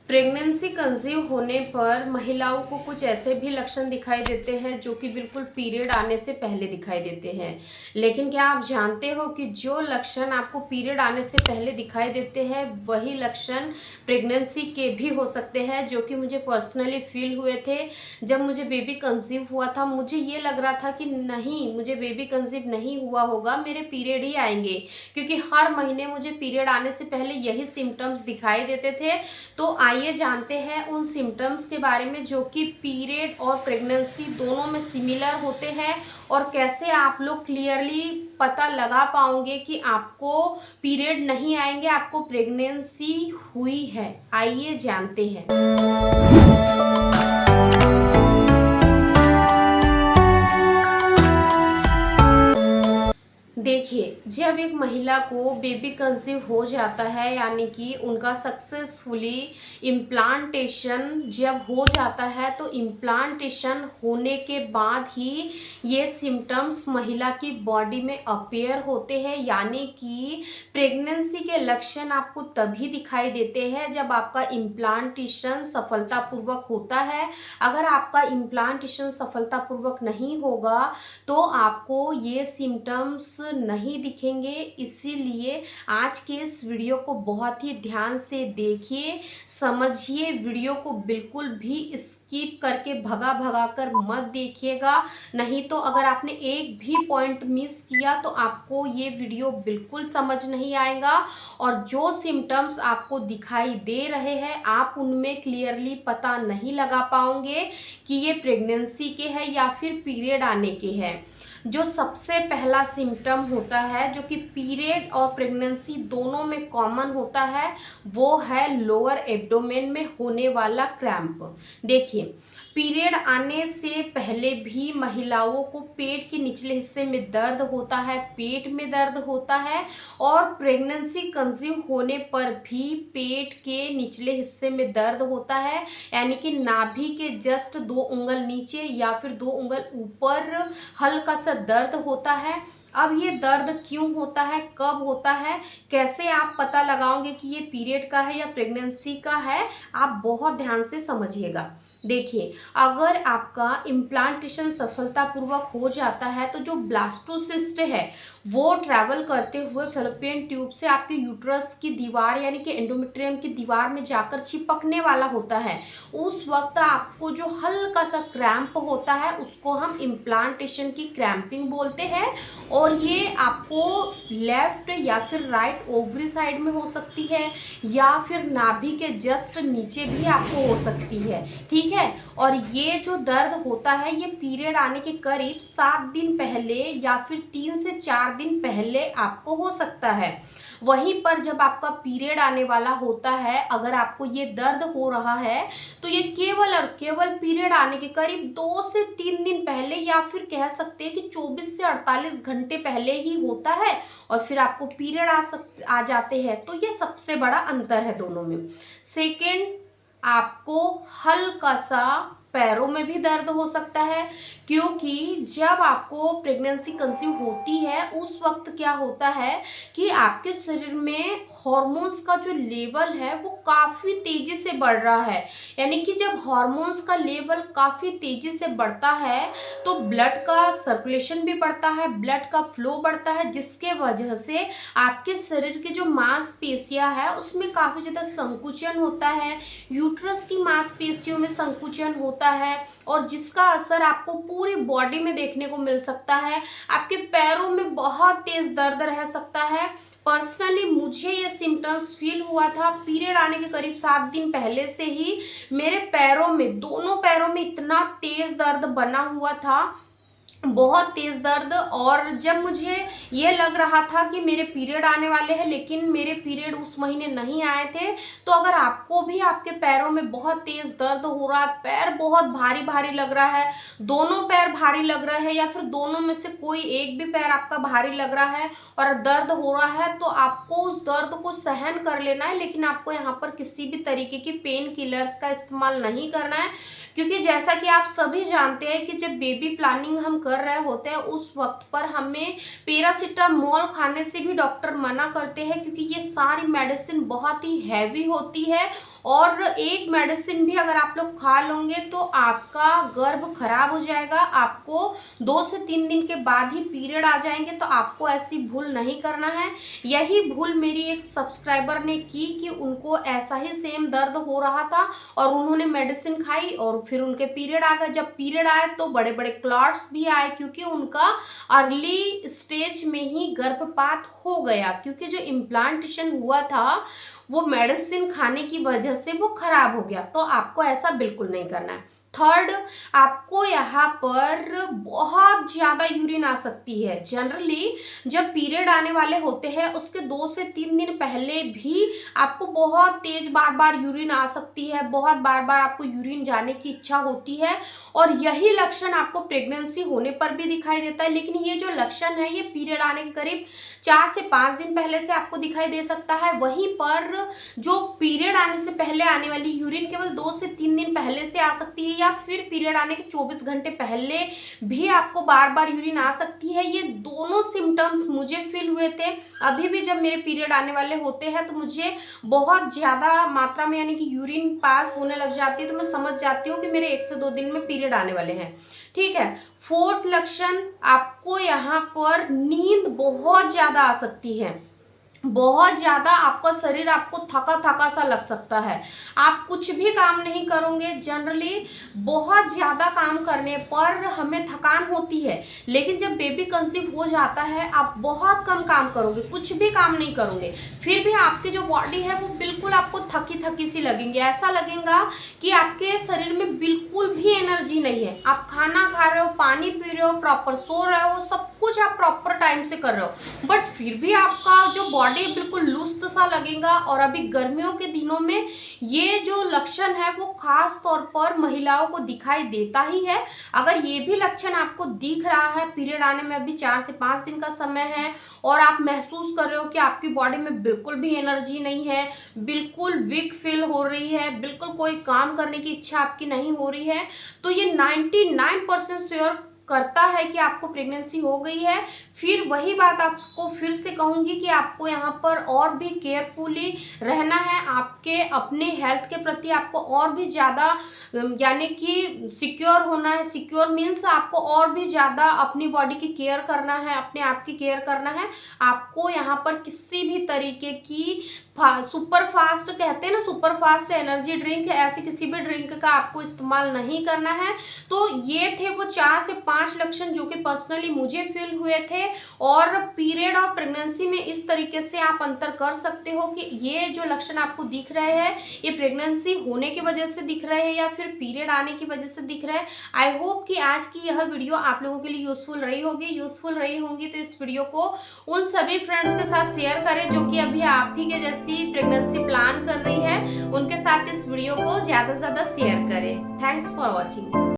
Pregnancy conceive होने पर महिलाओं को कुछ ऐसे भी लक्षण दिखाई देते हैं जो कि बिल्कुल पीरियड आने से पहले दिखाई देते हैं। लेकिन क्या आप जानते हो कि जो लक्षण आपको पीरियड आने से पहले दिखाई देते हैं वही लक्षण प्रेगनेंसी के भी हो सकते हैं, जो कि मुझे पर्सनली फील हुए थे। जब मुझे बेबी कंसीव हुआ था मुझे ये लग रहा था कि नहीं, मुझे बेबी कंसीव नहीं हुआ होगा, मेरे पीरियड ही आएंगे, क्योंकि हर महीने मुझे पीरियड आने से पहले यही सिम्टम्स दिखाई देते थे। तो आइए जानते हैं उन सिम्टम्स के बारे में जो कि पीरियड और प्रेगनेंसी दोनों में सिमिलर होते हैं, और कैसे आप लोग क्लियरली पता लगा पाओगे कि आपको पीरियड नहीं आएंगे, आपको प्रेगनेंसी हुई है। आइए जानते हैं। देखिए, जब एक महिला को बेबी कंसीव हो जाता है, यानी कि उनका सक्सेसफुली इम्प्लांटेशन जब हो जाता है, तो इम्प्लांटेशन होने के बाद ही ये सिम्टम्स महिला की बॉडी में अपीयर होते हैं। यानी कि प्रेगनेंसी के लक्षण आपको तभी दिखाई देते हैं जब आपका इम्प्लांटेशन सफलतापूर्वक होता है। अगर आपका इम्प्लांटेशन सफलतापूर्वक नहीं होगा तो आपको ये सिम्टम्स नहीं दिखेंगे। इसीलिए आज के इस वीडियो को बहुत ही ध्यान से देखिए, समझिए, वीडियो को बिल्कुल भी स्किप करके भगा भगा कर मत देखिएगा। नहीं तो अगर आपने एक भी पॉइंट मिस किया तो आपको ये वीडियो बिल्कुल समझ नहीं आएगा, और जो सिम्टम्स आपको दिखाई दे रहे हैं आप उनमें क्लियरली पता नहीं लगा पाओगे कि ये प्रेगनेंसी के हैं या फिर पीरियड आने के हैं। जो सबसे पहला सिम्टम होता है जो कि पीरियड और प्रेगनेंसी दोनों में कॉमन होता है, वो है लोअर एब्डोमेन में होने वाला क्रैम्प। देखिए, पीरियड आने से पहले भी महिलाओं को पेट के निचले हिस्से में दर्द होता है, पेट में दर्द होता है, और प्रेगनेंसी कंसीव होने पर भी पेट के निचले हिस्से में दर्द होता है। यानी कि नाभि के जस्ट 2 उंगल नीचे या फिर 2 उंगल ऊपर हल्का सा दर्द होता है। अब ये दर्द क्यों होता है, कब होता है, कैसे आप पता लगाओगे कि ये पीरियड का है या प्रेगनेंसी का है, आप बहुत ध्यान से समझिएगा। देखिए, अगर आपका इम्प्लांटेशन सफलतापूर्वक हो जाता है तो जो ब्लास्टोसिस्ट है वो ट्रैवल करते हुए फैलोपियन ट्यूब से आपके यूट्रस की दीवार यानी कि एंडोमेट्रियम की दीवार में जाकर चिपकने वाला होता है। उस वक्त आपको जो हल्का सा क्रैम्प होता है उसको हम इम्प्लांटेशन की क्रैम्पिंग बोलते हैं, और ये आपको लेफ्ट या फिर राइट ओवरी साइड में हो सकती है या फिर नाभि के जस्ट नीचे भी आपको हो सकती है। ठीक है, और ये जो दर्द होता है ये पीरियड आने के करीब 7 दिन पहले या फिर 3 से 4 दिन पहले आपको हो सकता है। वहीं पर जब आपका पीरियड आने वाला होता है, अगर आपको ये दर्द हो रहा है तो ये केवल और केवल पीरियड आने के करीब 2 से 3 दिन पहले या फिर कह सकते हैं कि 24 से 48 घंटे पहले ही होता है, और फिर आपको पीरियड आ जाते हैं। तो ये सबसे बड़ा अंतर है दोनों में। सेकेंड, आपको हल्का सा पैरों में भी दर्द हो सकता है, क्योंकि जब आपको प्रेगनेंसी कंसीव होती है उस वक्त क्या होता है कि आपके शरीर में हॉर्मोन्स का जो लेवल है वो काफ़ी तेज़ी से बढ़ रहा है। यानी कि जब हॉर्मोन्स का लेवल काफ़ी तेज़ी से बढ़ता है तो ब्लड का सर्कुलेशन भी बढ़ता है, ब्लड का फ्लो बढ़ता है, जिसके वजह से आपके शरीर की जो मांसपेशियां है उसमें काफ़ी ज़्यादा संकुचन होता है, यूट्रस की मांसपेशियों में संकुचन होता है, और जिसका असर आपको पूरी बॉडी में देखने को मिल सकता है। आपके पैरों में बहुत तेज दर्द रह सकता है। पर्सनली मुझे ये सिम्टम्स फील हुआ था पीरियड आने के करीब 7 दिन पहले से ही। मेरे पैरों में, दोनों पैरों में इतना तेज दर्द बना हुआ था, बहुत तेज दर्द। और जब मुझे ये लग रहा था कि मेरे पीरियड आने वाले हैं लेकिन मेरे पीरियड उस महीने नहीं आए थे, तो अगर आपको भी आपके पैरों में बहुत तेज दर्द हो रहा है, पैर बहुत भारी भारी लग रहा है, दोनों पैर भारी लग रहे हैं या फिर दोनों में से कोई एक भी पैर आपका भारी लग रहा है और दर्द हो रहा है, तो आपको उस दर्द को सहन कर लेना है। लेकिन आपको यहाँ पर किसी भी तरीके की पेन किलर्स का इस्तेमाल नहीं करना है, क्योंकि जैसा कि आप सभी जानते हैं कि जब बेबी प्लानिंग हम कर रहे होते हैं उस वक्त पर हमें पैरासीटामोल खाने से भी डॉक्टर मना करते हैं, क्योंकि ये सारी मेडिसिन बहुत ही हैवी होती है और एक मेडिसिन भी अगर आप लोग खा लोगे तो आपका गर्भ खराब हो जाएगा, आपको 2 से 3 दिन के बाद ही पीरियड आ जाएंगे। तो आपको ऐसी भूल नहीं करना है। यही भूल मेरी एक सब्सक्राइबर ने की कि उनको ऐसा ही सेम दर्द हो रहा था और उन्होंने मेडिसिन खाई और फिर उनके पीरियड आ गए। जब पीरियड आए तो बड़े बड़े क्लॉट्स भी आए, क्योंकि उनका अर्ली स्टेज में ही गर्भपात हो गया, क्योंकि जो इम्प्लांटेशन हुआ था वो मेडिसिन खाने की वजह से वो खराब हो गया। तो आपको ऐसा बिल्कुल नहीं करना है। थर्ड, आपको यहाँ पर बहुत ज़्यादा यूरिन आ सकती है। जनरली जब पीरियड आने वाले होते हैं उसके 2 से 3 दिन पहले भी आपको बहुत तेज बार बार यूरिन आ सकती है, बहुत बार बार आपको यूरिन जाने की इच्छा होती है। और यही लक्षण आपको प्रेगनेंसी होने पर भी दिखाई देता है। लेकिन ये जो लक्षण है ये पीरियड आने के करीब 4 से 5 दिन पहले से आपको दिखाई दे सकता है। वहीं पर जो पीरियड आने से पहले आने वाली यूरिन केवल 2 से 3 दिन पहले से आ सकती है, या फिर पीरियड आने के 24 घंटे पहले भी आपको बार बार यूरिन आ सकती है। ये दोनों सिम्टम्स मुझे फील हुए थे। अभी भी जब मेरे पीरियड आने वाले होते हैं तो मुझे बहुत ज़्यादा मात्रा में यानी कि यूरिन पास होने लग जाती है, तो मैं समझ जाती हूँ कि मेरे 1 से 2 दिन में पीरियड आने वाले हैं। ठीक है। फोर्थ लक्षण, आपको यहाँ पर नींद बहुत ज़्यादा आ सकती है, बहुत ज़्यादा आपका शरीर आपको थका थका सा लग सकता है, आप कुछ भी काम नहीं करोगे। जनरली बहुत ज़्यादा काम करने पर हमें थकान होती है, लेकिन जब बेबी कंसीव हो जाता है आप बहुत कम काम करोगे, कुछ भी काम नहीं करोगे, फिर भी आपकी जो बॉडी है वो बिल्कुल आपको थकी थकी सी लगेंगी। ऐसा लगेगा कि आपके शरीर में बिल्कुल भी एनर्जी नहीं है। आप खाना खा रहे हो, पानी पी रहे हो, प्रॉपर सो रहे हो, सब कुछ आप प्रॉपर टाइम से कर रहे हो, बट फिर भी आपका जो बॉडी बिल्कुल लुस्त सा लगेगा। और अभी गर्मियों के दिनों में ये जो लक्षण है वो खास तौर पर महिलाओं को दिखाई देता ही है। अगर ये भी लक्षण आपको दिख रहा है, पीरियड आने में अभी 4 से 5 दिन का समय है और आप महसूस कर रहे हो कि आपकी बॉडी में बिल्कुल भी एनर्जी नहीं है, बिल्कुल वीक फील हो रही है, बिल्कुल कोई काम करने की इच्छा आपकी नहीं हो रही है, तो ये 99% श्योर करता है कि आपको प्रेगनेंसी हो गई है। फिर वही बात आपको फिर से कहूँगी कि आपको यहाँ पर और भी केयरफुली रहना है। आपके अपने हेल्थ के प्रति आपको और भी ज़्यादा यानी कि सिक्योर होना है। सिक्योर मीन्स आपको और भी ज़्यादा अपनी बॉडी की केयर करना है, अपने आप की केयर करना है। आपको यहाँ पर किसी भी तरीके की सुपर फास्ट कहते हैं ना, सुपर फास्ट एनर्जी ड्रिंक, ऐसी किसी भी ड्रिंक का आपको इस्तेमाल नहीं करना है। तो ये थे वो 4 से 5 लक्षण जो कि पर्सनली मुझे फील हुए थे। और पीरियड और प्रेगनेंसी में इस तरीके से आप अंतर कर सकते हो कि ये जो लक्षण आपको दिख रहे हैं ये प्रेगनेंसी होने की वजह से दिख रहे हैं या फिर पीरियड आने की वजह से दिख रहे हैं। आई होप कि आज की यह वीडियो आप लोगों के लिए यूजफुल रही होगी। तो इस वीडियो को उन सभी फ्रेंड्स के साथ शेयर करें जो कि अभी आप ही के जैसी प्रेगनेंसी प्लान कर रही है, उनके साथ इस वीडियो को ज़्यादा से ज़्यादा शेयर करें। Thanks for watching.